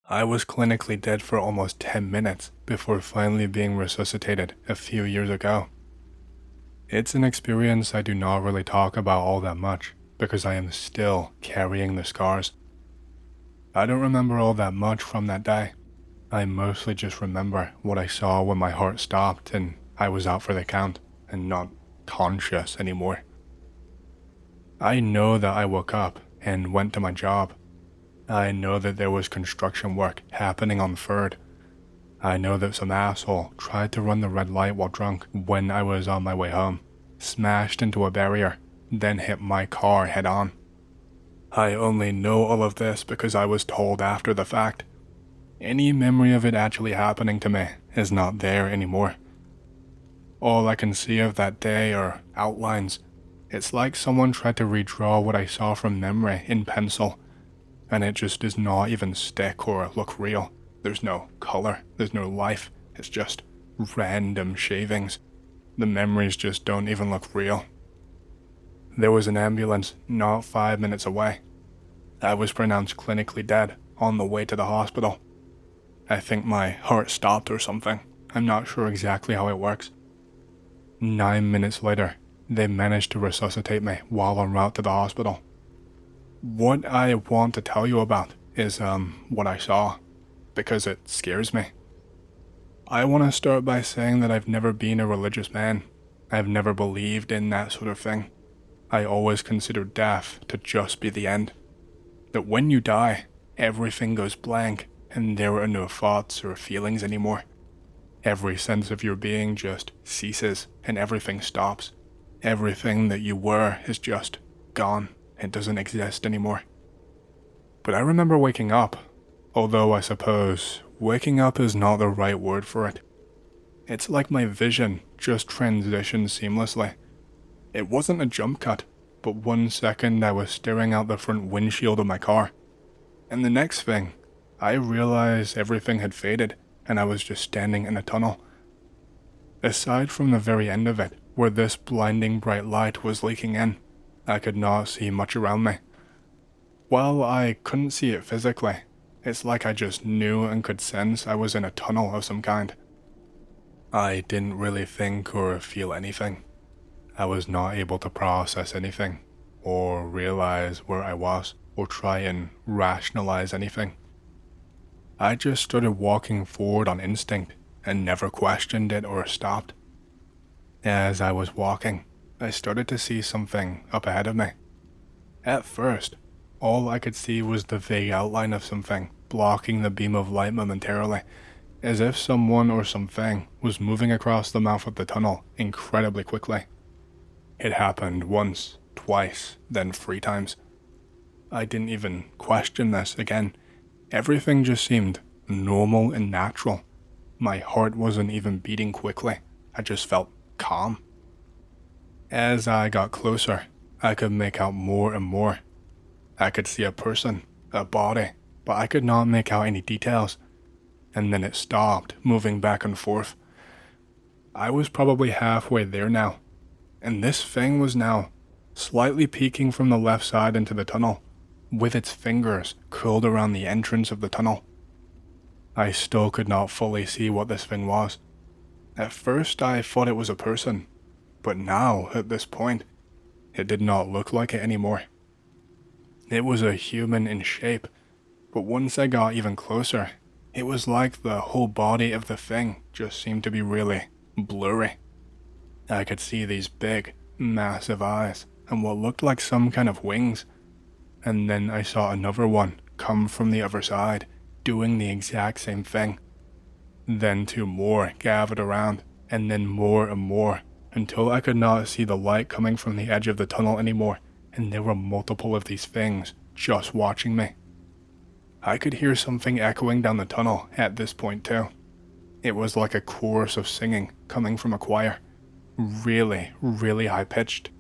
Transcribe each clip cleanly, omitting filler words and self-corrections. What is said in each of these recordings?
I was clinically dead for almost 10 minutes before finally being resuscitated a few years ago. It's an experience I do not really talk about all that much because I am still carrying the scars. I don't remember all that much from that day. I mostly just remember what I saw when my heart stopped and I was out for the count and not conscious anymore. I know that I woke up and went to my job. I know that there was construction work happening on 3rd. I know that some asshole tried to run the red light while drunk when I was on my way home, smashed into a barrier, then hit my car head on. I only know all of this because I was told after the fact. Any memory of it actually happening to me is not there anymore. All I can see of that day are outlines. It's like someone tried to redraw what I saw from memory in pencil, and it just does not even stick or look real. There's no color, there's no life, it's just random shavings. The memories just don't even look real. There was an ambulance not 5 minutes away. I was pronounced clinically dead on the way to the hospital. I think my heart stopped or something. I'm not sure exactly how it works. 9 minutes later, they managed to resuscitate me while en route to the hospital. What I want to tell you about is what I saw, because it scares me. I want to start by saying that I've never been a religious man. I've never believed in that sort of thing. I always considered death to just be the end. That when you die, everything goes blank and there are no thoughts or feelings anymore. Every sense of your being just ceases and everything stops. Everything that you were is just gone. It doesn't exist anymore. But I remember waking up, although I suppose waking up is not the right word for it. It's like my vision just transitioned seamlessly. It wasn't a jump cut, but 1 second I was staring out the front windshield of my car. And the next thing, I realized everything had faded and I was just standing in a tunnel. Aside from the very end of it, where this blinding bright light was leaking in, I could not see much around me. While I couldn't see it physically, it's like I just knew and could sense I was in a tunnel of some kind. I didn't really think or feel anything. I was not able to process anything, or realize where I was, or try and rationalize anything. I just started walking forward on instinct and never questioned it or stopped. As I was walking, I started to see something up ahead of me. At first, all I could see was the vague outline of something blocking the beam of light momentarily, as if someone or something was moving across the mouth of the tunnel incredibly quickly. It happened once, twice, then 3 times. I didn't even question this again. Everything just seemed normal and natural. My heart wasn't even beating quickly. I just felt calm. As I got closer, I could make out more and more. I could see a person, a body, but I could not make out any details. And then it stopped, moving back and forth. I was probably halfway there now, and this thing was now slightly peeking from the left side into the tunnel, with its fingers curled around the entrance of the tunnel. I still could not fully see what this thing was. At first I thought it was a person, but now, at this point, it did not look like it anymore. It was a human in shape, but once I got even closer, it was like the whole body of the thing just seemed to be really blurry. I could see these big, massive eyes and what looked like some kind of wings. And then I saw another one come from the other side, doing the exact same thing. Then 2 more gathered around, and then more and more, until I could not see the light coming from the edge of the tunnel anymore, and there were multiple of these things just watching me. I could hear something echoing down the tunnel at this point too. It was like a chorus of singing coming from a choir. Really, really high-pitched.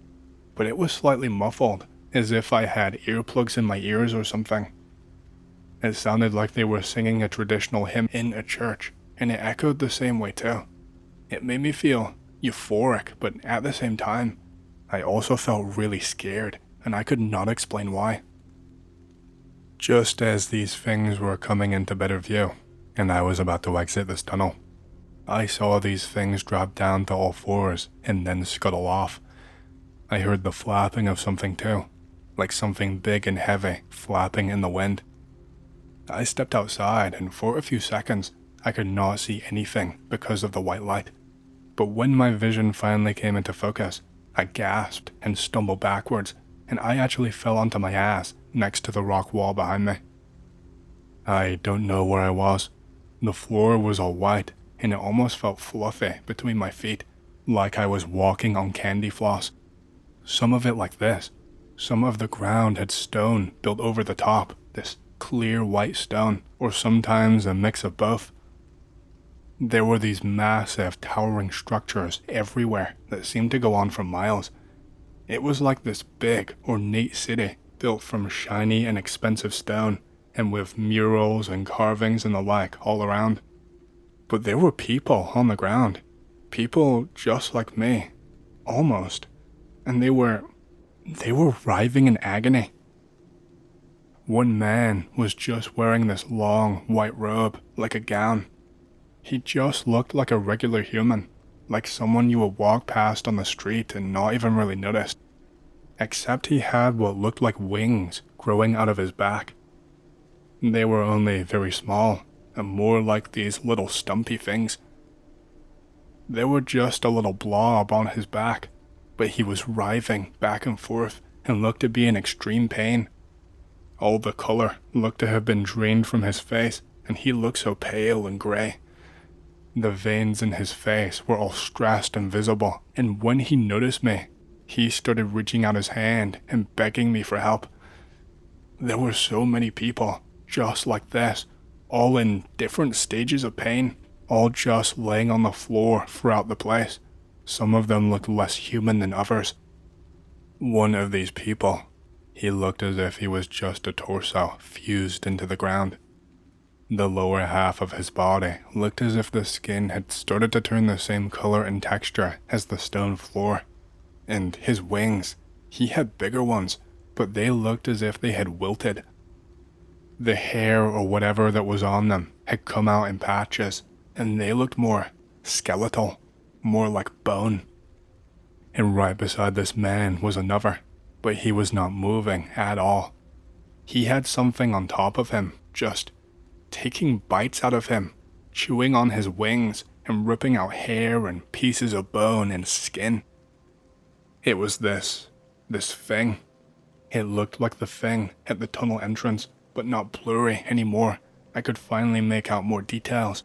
But it was slightly muffled, as if I had earplugs in my ears or something. It sounded like they were singing a traditional hymn in a church, and it echoed the same way too. It made me feel euphoric, but at the same time, I also felt really scared, and I could not explain why. Just as these things were coming into better view, and I was about to exit this tunnel, I saw these things drop down to all fours and then scuttle off. I heard the flapping of something too, like something big and heavy flapping in the wind. I stepped outside, and for a few seconds, I could not see anything because of the white light. But when my vision finally came into focus, I gasped and stumbled backwards, and I actually fell onto my ass next to the rock wall behind me. I don't know where I was. The floor was all white, and it almost felt fluffy between my feet, like I was walking on candy floss. Some of it like this. Some of the ground had stone built over the top, this clear white stone, or sometimes a mix of both. There were these massive, towering structures everywhere that seemed to go on for miles. It was like this big, ornate city built from shiny and expensive stone, and with murals and carvings and the like all around. But there were people on the ground. People just like me. Almost. And they were writhing in agony. One man was just wearing this long, white robe, like a gown. He just looked like a regular human, like someone you would walk past on the street and not even really notice. Except he had what looked like wings growing out of his back. They were only very small, and more like these little stumpy things. They were just a little blob on his back, but he was writhing back and forth and looked to be in extreme pain. All the color looked to have been drained from his face, and he looked so pale and grey. The veins in his face were all stressed and visible, and when he noticed me, he started reaching out his hand and begging me for help. There were so many people just like this, all in different stages of pain, all just laying on the floor throughout the place. Some of them looked less human than others. One of these people, he looked as if he was just a torso fused into the ground. The lower half of his body looked as if the skin had started to turn the same color and texture as the stone floor. And his wings, he had bigger ones, but they looked as if they had wilted. The hair or whatever that was on them had come out in patches, and they looked more skeletal, more like bone. And right beside this man was another, but he was not moving at all. He had something on top of him, just taking bites out of him, chewing on his wings and ripping out hair and pieces of bone and skin. It was this thing. It looked like the thing at the tunnel entrance, but not blurry anymore. I could finally make out more details.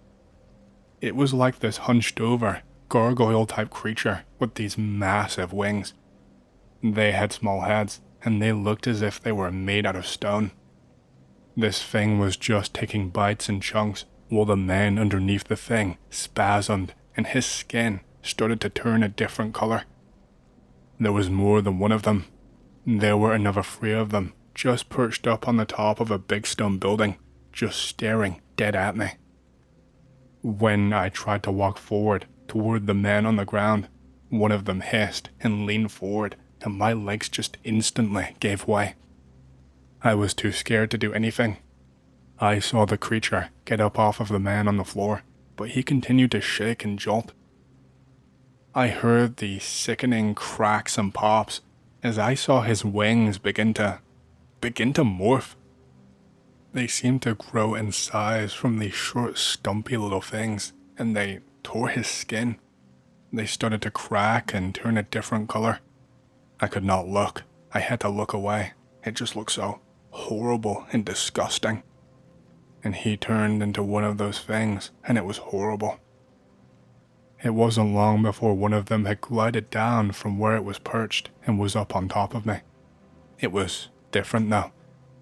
It was like this hunched over, gargoyle type creature with these massive wings. They had small heads, and they looked as if they were made out of stone. This thing was just taking bites and chunks, while the man underneath the thing spasmed, and his skin started to turn a different color. There was more than one of them. There were another 3 of them, just perched up on the top of a big stone building, just staring dead at me. When I tried to walk forward toward the man on the ground, one of them hissed and leaned forward, and my legs just instantly gave way. I was too scared to do anything. I saw the creature get up off of the man on the floor, but he continued to shake and jolt. I heard the sickening cracks and pops as I saw his wings begin to morph. They seemed to grow in size from these short, stumpy little things, and they tore his skin. They started to crack and turn a different color. I could not look. I had to look away. It just looked so horrible and disgusting. And he turned into one of those things, and it was horrible. It wasn't long before one of them had glided down from where it was perched and was up on top of me. It was different though.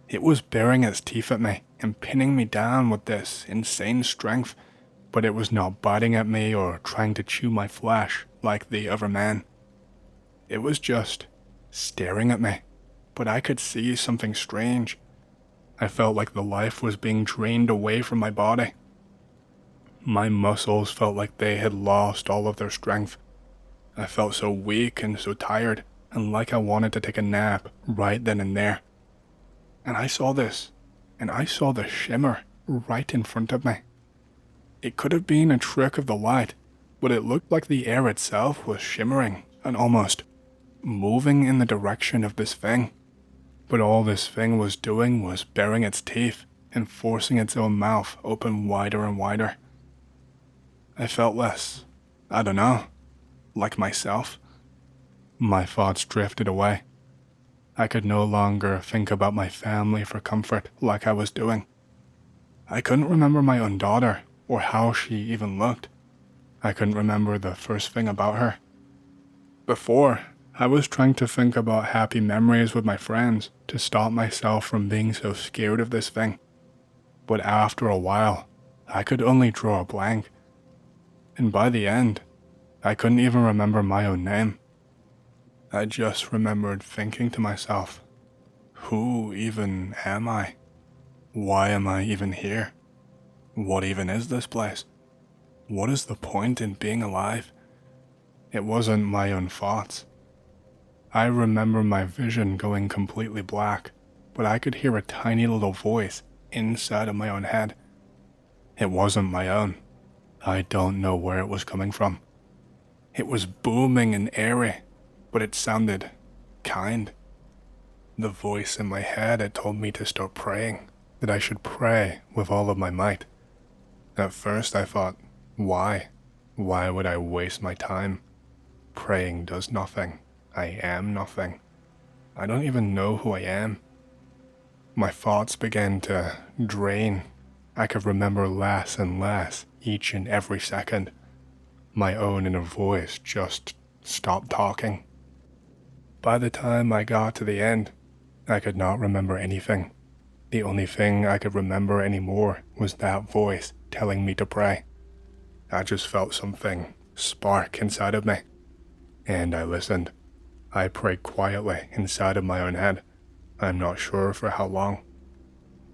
It was baring its teeth at me and pinning me down with this insane strength, but it was not biting at me or trying to chew my flesh like the other man. It was just staring at me, but I could see something strange. I felt like the life was being drained away from my body. My muscles felt like they had lost all of their strength. I felt so weak and so tired, and like I wanted to take a nap right then and there. And I saw this and I saw the shimmer right in front of me. It could have been a trick of the light, but it looked like the air itself was shimmering and almost moving in the direction of this thing. But all this thing was doing was baring its teeth and forcing its own mouth open wider and wider. I felt less, I don't know, like myself. My thoughts drifted away. I could no longer think about my family for comfort like I was doing. I couldn't remember my own daughter or how she even looked. I couldn't remember the first thing about her. Before, I was trying to think about happy memories with my friends to stop myself from being so scared of this thing. But after a while, I could only draw a blank. And by the end, I couldn't even remember my own name. I just remembered thinking to myself, who even am I? Why am I even here? What even is this place? What is the point in being alive? It wasn't my own thoughts. I remember my vision going completely black, but I could hear a tiny little voice inside of my own head. It wasn't my own. I don't know where it was coming from. It was booming and airy, but it sounded kind. The voice in my head had told me to start praying, that I should pray with all of my might. At first I thought, why? Why would I waste my time? Praying does nothing. I am nothing. I don't even know who I am. My thoughts began to drain. I could remember less and less each and every second. My own inner voice just stopped talking. By the time I got to the end, I could not remember anything. The only thing I could remember anymore was that voice telling me to pray. I just felt something spark inside of me, and I listened. I prayed quietly inside of my own head. I'm not sure for how long.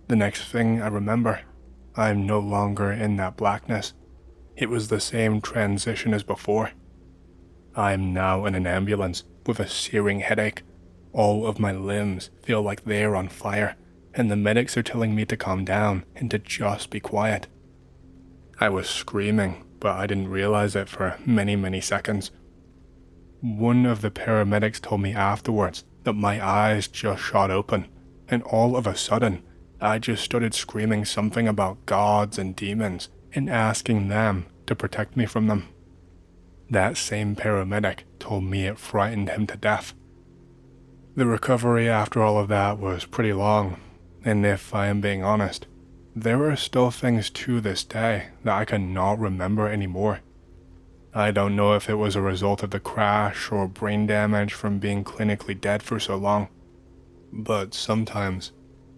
The next thing I remember, I'm no longer in that blackness. It was the same transition as before. I'm now in an ambulance with a searing headache. All of my limbs feel like they're on fire, and the medics are telling me to calm down and to just be quiet. I was screaming, but I didn't realize it for many seconds. One of the paramedics told me afterwards that my eyes just shot open, and all of a sudden, I just started screaming something about gods and demons and asking them to protect me from them. That same paramedic told me it frightened him to death. The recovery after all of that was pretty long, and if I am being honest, there are still things to this day that I cannot remember anymore. I don't know if it was a result of the crash or brain damage from being clinically dead for so long, but sometimes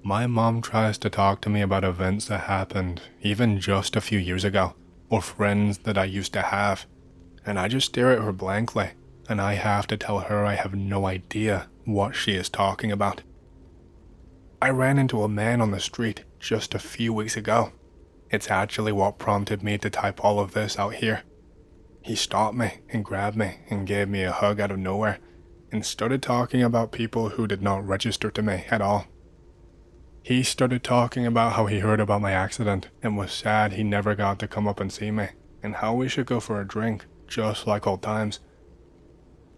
my mom tries to talk to me about events that happened even just a few years ago, or friends that I used to have, and I just stare at her blankly, and I have to tell her I have no idea what she is talking about. I ran into a man on the street just a few weeks ago. It's actually what prompted me to type all of this out here. He stopped me and grabbed me and gave me a hug out of nowhere and started talking about people who did not register to me at all. He started talking about how he heard about my accident and was sad he never got to come up and see me, and how we should go for a drink, just like old times.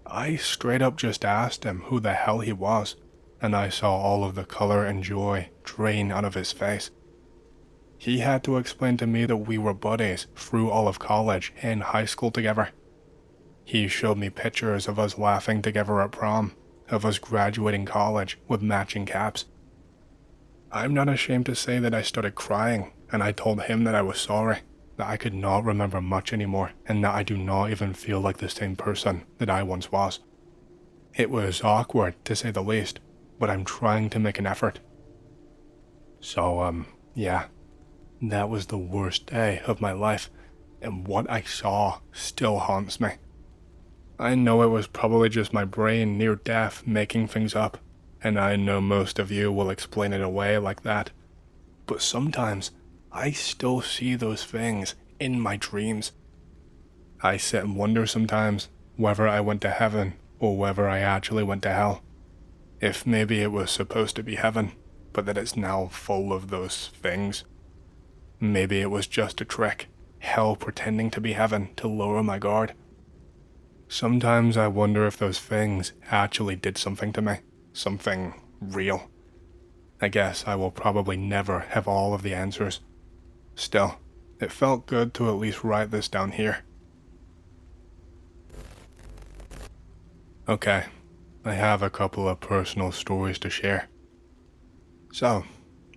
I straight up just asked him who the hell he was, and I saw all of the color and joy drain out of his face. He had to explain to me that we were buddies through all of college and high school together. He showed me pictures of us laughing together at prom, of us graduating college with matching caps. I'm not ashamed to say that I started crying, and I told him that I was sorry, that I could not remember much anymore, and that I do not even feel like the same person that I once was. It was awkward, to say the least, but I'm trying to make an effort. So, yeah, that was the worst day of my life, and what I saw still haunts me. I know it was probably just my brain near death making things up, and I know most of you will explain it away like that, but sometimes I still see those things in my dreams. I sit and wonder sometimes whether I went to heaven or whether I actually went to hell. If maybe it was supposed to be heaven, but that it's now full of those things. Maybe it was just a trick, hell pretending to be heaven to lower my guard. Sometimes I wonder if those things actually did something to me, something real. I guess I will probably never have all of the answers. Still, it felt good to at least write this down here. Okay, I have a couple of personal stories to share. So,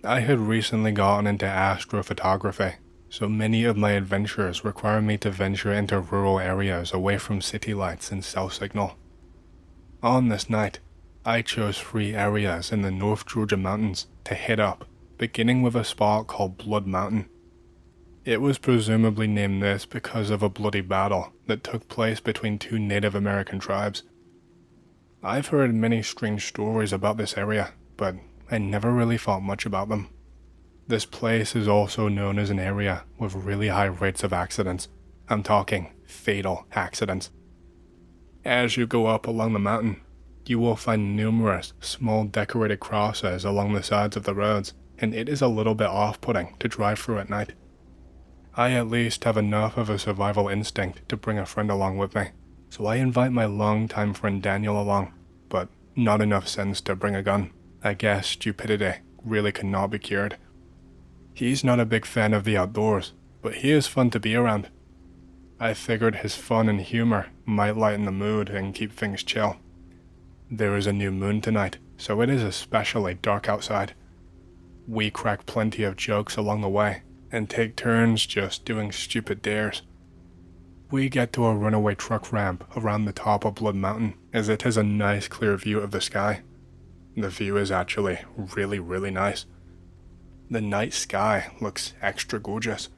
I had recently gotten into astrophotography, so many of my adventures require me to venture into rural areas away from city lights and cell signal. On this night, I chose 3 areas in the North Georgia mountains to hit up, beginning with a spot called Blood Mountain. It was presumably named this because of a bloody battle that took place between 2 Native American tribes. I've heard many strange stories about this area, but I never really thought much about them. This place is also known as an area with really high rates of accidents. I'm talking fatal accidents. As you go up along the mountain, you will find numerous small decorated crosses along the sides of the roads, and it is a little bit off-putting to drive through at night. I at least have enough of a survival instinct to bring a friend along with me, so I invite my longtime friend Daniel along, but not enough sense to bring a gun. I guess stupidity really cannot be cured. He's not a big fan of the outdoors, but he is fun to be around. I figured his fun and humor might lighten the mood and keep things chill. There is a new moon tonight, so it is especially dark outside. We crack plenty of jokes along the way, and take turns just doing stupid dares. We get to a runaway truck ramp around the top of Blood Mountain, as it has a nice clear view of the sky. The view is actually really nice. The night sky looks extra gorgeous.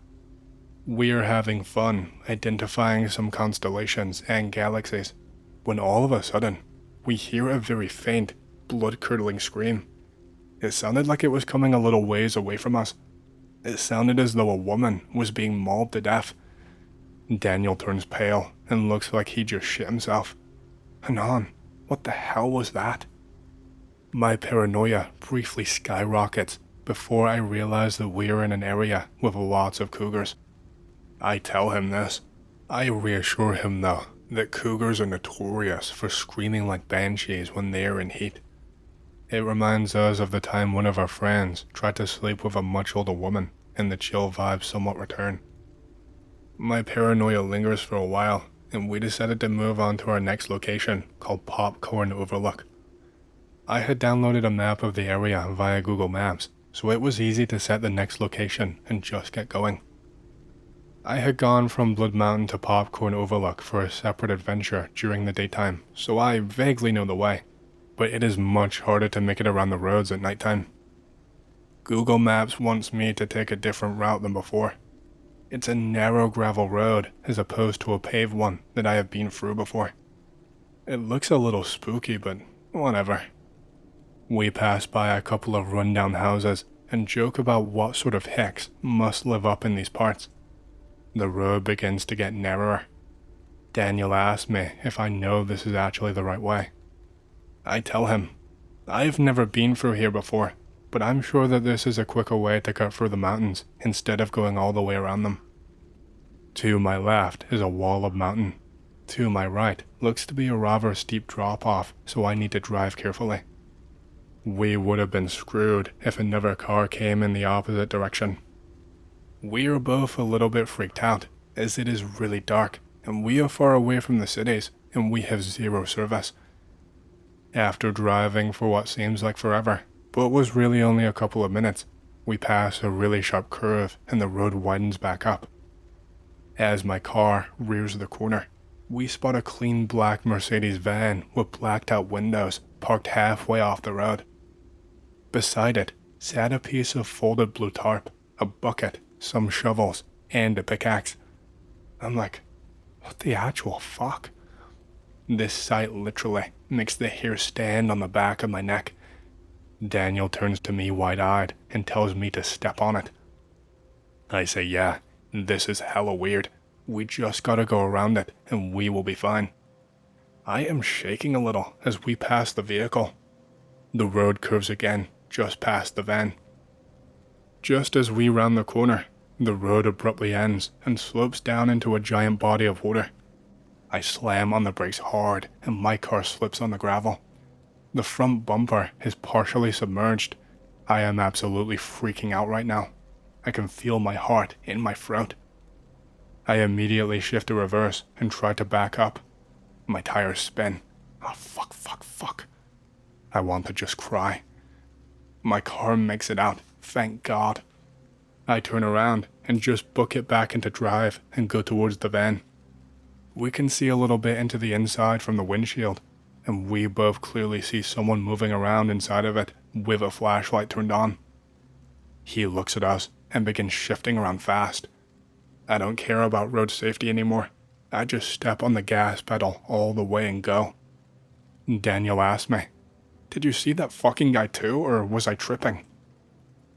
We are having fun identifying some constellations and galaxies, when all of a sudden, we hear a very faint, blood-curdling scream. It sounded like it was coming a little ways away from us. It sounded as though a woman was being mauled to death. Daniel turns pale and looks like he just shit himself. Hanan, what the hell was that? My paranoia briefly skyrockets before I realize that we are in an area with lots of cougars. I tell him this. I reassure him though that cougars are notorious for screaming like banshees when they are in heat. It reminds us of the time one of our friends tried to sleep with a much older woman, and the chill vibes somewhat return. My paranoia lingers for a while, and we decided to move on to our next location called Popcorn Overlook. I had downloaded a map of the area via Google Maps, so it was easy to set the next location and just get going. I had gone from Blood Mountain to Popcorn Overlook for a separate adventure during the daytime, so I vaguely know the way, but it is much harder to make it around the roads at nighttime. Google Maps wants me to take a different route than before. It's a narrow gravel road as opposed to a paved one that I have been through before. It looks a little spooky, but whatever. We pass by a couple of rundown houses and joke about what sort of hicks must live up in these parts. The road begins to get narrower. Daniel asks me if I know this is actually the right way. I tell him, I've never been through here before, but I'm sure that this is a quicker way to cut through the mountains instead of going all the way around them. To my left is a wall of mountain. To my right looks to be a rather steep drop-off, so I need to drive carefully. We would have been screwed if another car came in the opposite direction. We are both a little bit freaked out, as it is really dark, and we are far away from the cities, and we have zero service. After driving for what seems like forever, but was really only a couple of minutes, we pass a really sharp curve and the road widens back up. As my car rears the corner, we spot a clean black Mercedes van with blacked out windows parked halfway off the road. Beside it sat a piece of folded blue tarp, a bucket, some shovels, and a pickaxe. I'm like, what the actual fuck? This sight literally makes the hair stand on the back of my neck. Daniel turns to me wide-eyed and tells me to step on it. I say, yeah, this is hella weird. We just gotta go around it and we will be fine. I am shaking a little as we pass the vehicle. The road curves again, just past the van. Just as we round the corner, the road abruptly ends and slopes down into a giant body of water. I slam on the brakes hard and my car slips on the gravel. The front bumper is partially submerged. I am absolutely freaking out right now. I can feel my heart in my throat. I immediately shift to reverse and try to back up. My tires spin. Oh, fuck. I want to just cry. My car makes it out, thank God. I turn around and just book it back into drive and go towards the van. We can see a little bit into the inside from the windshield, and we both clearly see someone moving around inside of it with a flashlight turned on. He looks at us and begins shifting around fast. I don't care about road safety anymore. I just step on the gas pedal all the way and go. Daniel asked me, "Did you see that fucking guy too, or was I tripping?"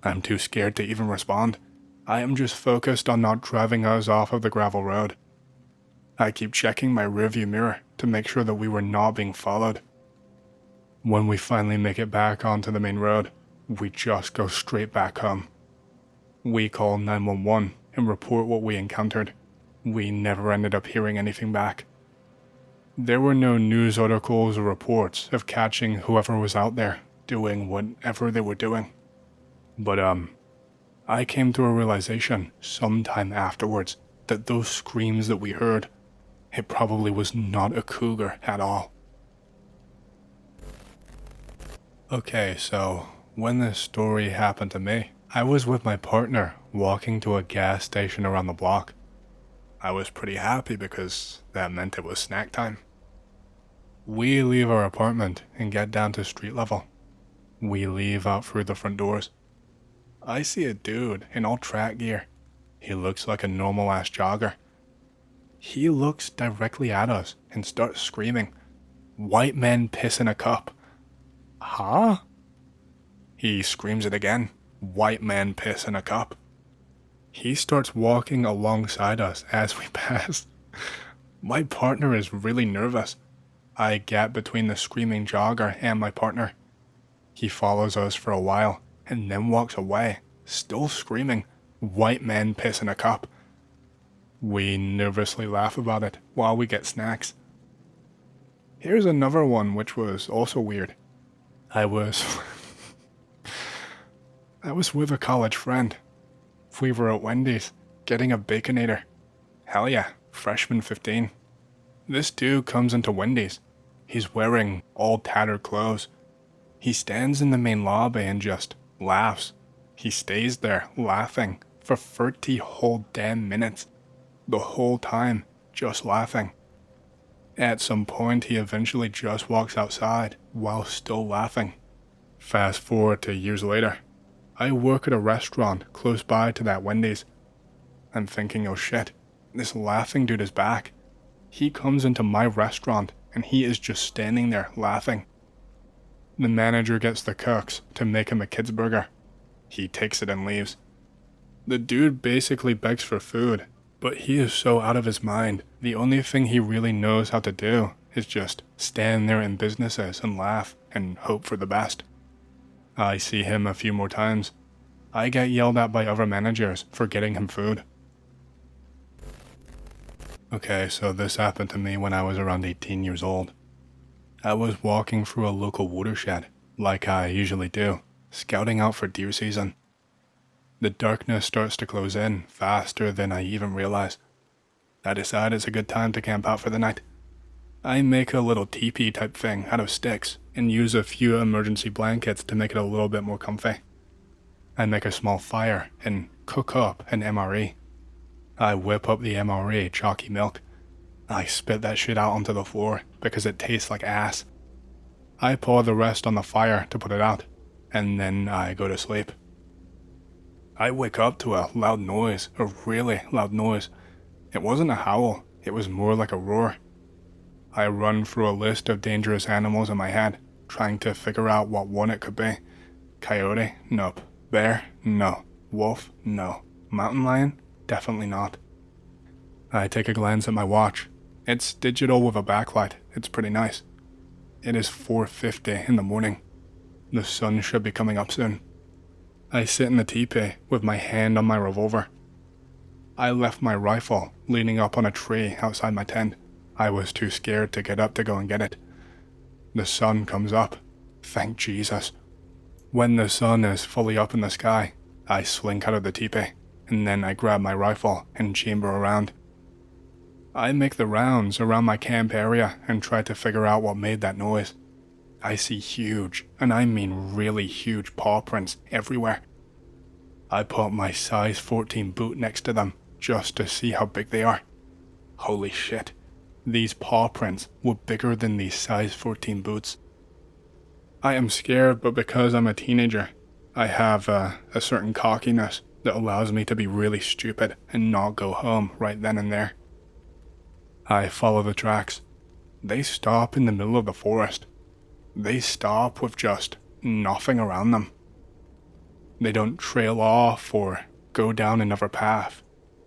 I'm too scared to even respond. I am just focused on not driving us off of the gravel road. I keep checking my rearview mirror to make sure that we were not being followed. When we finally make it back onto the main road, we just go straight back home. We call 911 and report what we encountered. We never ended up hearing anything back. There were no news articles or reports of catching whoever was out there doing whatever they were doing. But I came to a realization sometime afterwards that those screams that we heard, it probably was not a cougar at all. Okay, so when this story happened to me, I was with my partner walking to a gas station around the block. I was pretty happy because that meant it was snack time. We leave our apartment and get down to street level. We leave out through the front doors. I see a dude in all track gear. He looks like a normal-ass jogger. He looks directly at us and starts screaming, "White men piss in a cup." Huh? He screams it again, "White man piss in a cup." He starts walking alongside us as we pass. My partner is really nervous. I gap between the screaming jogger and my partner. He follows us for a while and then walks away, still screaming, "White man piss in a cup." We nervously laugh about it while we get snacks. Here's another one which was also weird. I was with a college friend. We were at Wendy's, getting a Baconator. Hell yeah, freshman 15. This dude comes into Wendy's. He's wearing all tattered clothes. He stands in the main lobby and just laughs. He stays there laughing for 30 whole damn minutes. The whole time, just laughing. At some point, he eventually just walks outside while still laughing. Fast forward to years later. I work at a restaurant close by to that Wendy's. I'm thinking, oh shit, this laughing dude is back. He comes into my restaurant and he is just standing there laughing. The manager gets the cooks to make him a kid's burger. He takes it and leaves. The dude basically begs for food, but he is so out of his mind. The only thing he really knows how to do is just stand there in businesses and laugh and hope for the best. I see him a few more times. I get yelled at by other managers for getting him food. Okay, so this happened to me when I was around 18 years old. I was walking through a local watershed, like I usually do, scouting out for deer season. The darkness starts to close in faster than I even realize. I decide it's a good time to camp out for the night. I make a little teepee type thing out of sticks and use a few emergency blankets to make it a little bit more comfy. I make a small fire and cook up an MRE. I whip up the MRE chalky milk. I spit that shit out onto the floor because it tastes like ass. I pour the rest on the fire to put it out, and then I go to sleep. I wake up to a loud noise, a really loud noise. It wasn't a howl, it was more like a roar. I run through a list of dangerous animals in my head, trying to figure out what one it could be. Coyote? Nope. Bear? No. Wolf? No. Mountain lion? Definitely not. I take a glance at my watch. It's digital with a backlight. It's pretty nice. It is 4:50 in the morning. The sun should be coming up soon. I sit in the teepee with my hand on my revolver. I left my rifle leaning up on a tree outside my tent. I was too scared to get up to go and get it. The sun comes up. Thank Jesus. When the sun is fully up in the sky, I slink out of the teepee, and then I grab my rifle and chamber around. I make the rounds around my camp area and try to figure out what made that noise. I see huge, and I mean really huge paw prints everywhere. I put my size 14 boot next to them just to see how big they are. Holy shit, these paw prints were bigger than these size 14 boots. I am scared, but because I'm a teenager, I have a certain cockiness that allows me to be really stupid and not go home right then and there. I follow the tracks. They stop in the middle of the forest. They stop with just nothing around them. They don't trail off or go down another path.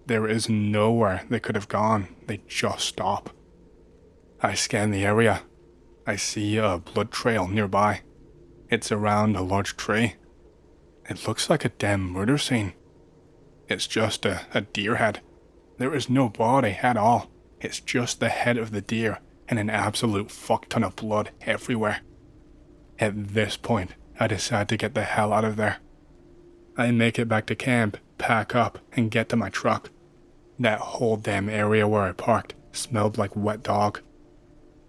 There is nowhere they could have gone. They just stop. I scan the area. I see a blood trail nearby. It's around a large tree. It looks like a damn murder scene. It's just a deer head. There is no body at all. It's just the head of the deer and an absolute fuck ton of blood everywhere. At this point, I decide to get the hell out of there. I make it back to camp, pack up, and get to my truck. That whole damn area where I parked smelled like wet dog.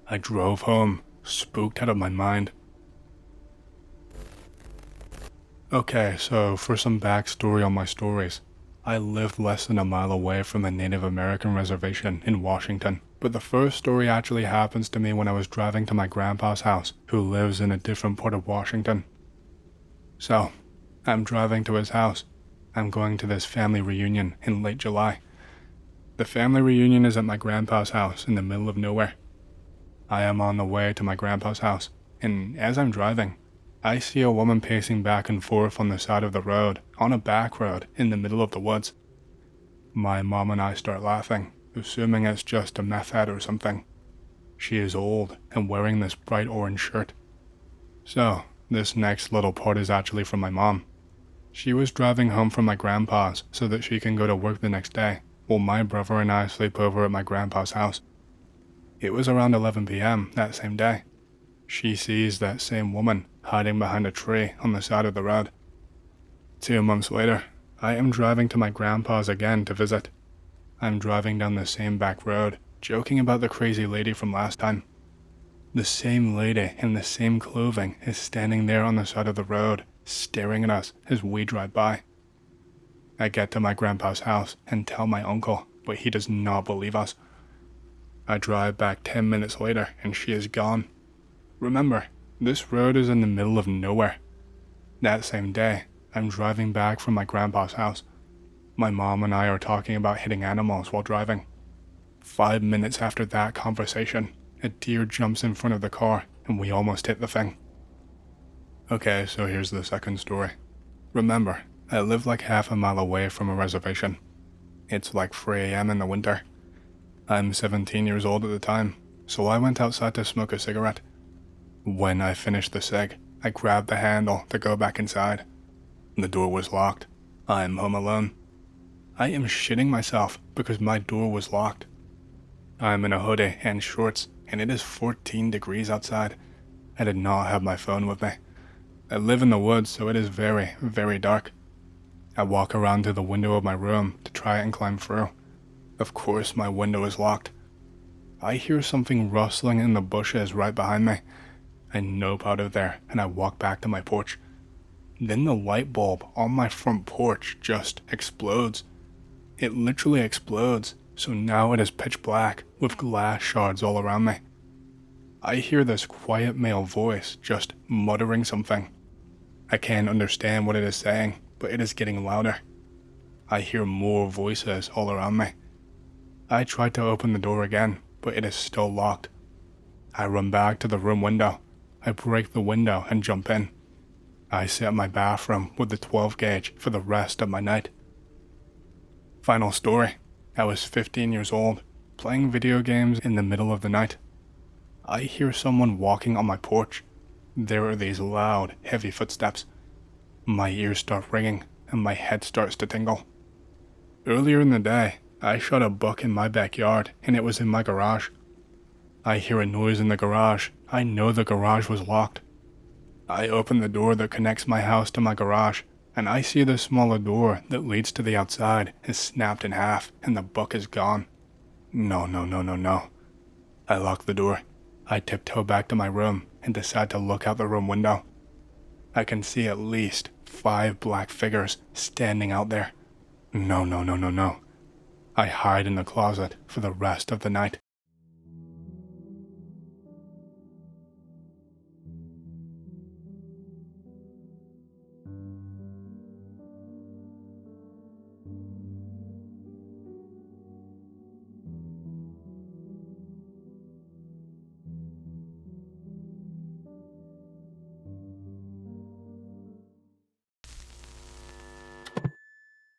I drove home, spooked out of my mind. Okay, so for some backstory on my stories, I lived less than a mile away from a Native American reservation in Washington, but the first story actually happens to me when I was driving to my grandpa's house, who lives in a different part of Washington. So, I'm driving to his house. I'm going to this family reunion in late July. The family reunion is at my grandpa's house in the middle of nowhere. I am on the way to my grandpa's house, and as I'm driving, I see a woman pacing back and forth on the side of the road, on a back road in the middle of the woods. My mom and I start laughing, assuming it's just a meth head or something. She is old and wearing this bright orange shirt. So, this next little part is actually from my mom. She was driving home from my grandpa's so that she can go to work the next day, while my brother and I sleep over at my grandpa's house. It was around 11 p.m. that same day. She sees that same woman hiding behind a tree on the side of the road. 2 months later, I am driving to my grandpa's again to visit. I'm driving down the same back road, joking about the crazy lady from last time. The same lady in the same clothing is standing there on the side of the road, staring at us as we drive by. I get to my grandpa's house and tell my uncle, but he does not believe us. I drive back 10 minutes later and she is gone. Remember, this road is in the middle of nowhere. That same day, I'm driving back from my grandpa's house. My mom and I are talking about hitting animals while driving. 5 minutes after that conversation, a deer jumps in front of the car and we almost hit the thing. Okay, so here's the second story. Remember, I live like half a mile away from a reservation. It's like 3 a.m. in the winter. I'm 17 years old at the time, so I went outside to smoke a cigarette. When I finished the cig, I grabbed the handle to go back inside. The door was locked. I am home alone. I am shitting myself because my door was locked. I'm in a hoodie and shorts, and it is 14 degrees outside. I did not have my phone with me. I live in the woods, so it is very, very dark. I walk around to the window of my room to try and climb through. Of course, my window is locked. I hear something rustling in the bushes right behind me. I nope out of there and I walk back to my porch. Then the light bulb on my front porch just explodes. It literally explodes, so now it is pitch black with glass shards all around me. I hear this quiet male voice just muttering something. I can't understand what it is saying, but it is getting louder. I hear more voices all around me. I try to open the door again, but it is still locked. I run back to the room window. I break the window and jump in. I sit in my bathroom with the 12 gauge for the rest of my night. Final story. I was 15 years old, playing video games in the middle of the night. I hear someone walking on my porch. There are these loud, heavy footsteps. My ears start ringing, and my head starts to tingle. Earlier in the day, I shot a buck in my backyard, and it was in my garage. I hear a noise in the garage. I know the garage was locked. I open the door that connects my house to my garage, and I see the smaller door that leads to the outside is snapped in half, and the buck is gone. No. I lock the door. I tiptoe back to my room and decide to look out the room window. I can see at least 5 black figures standing out there. No. I hide in the closet for the rest of the night.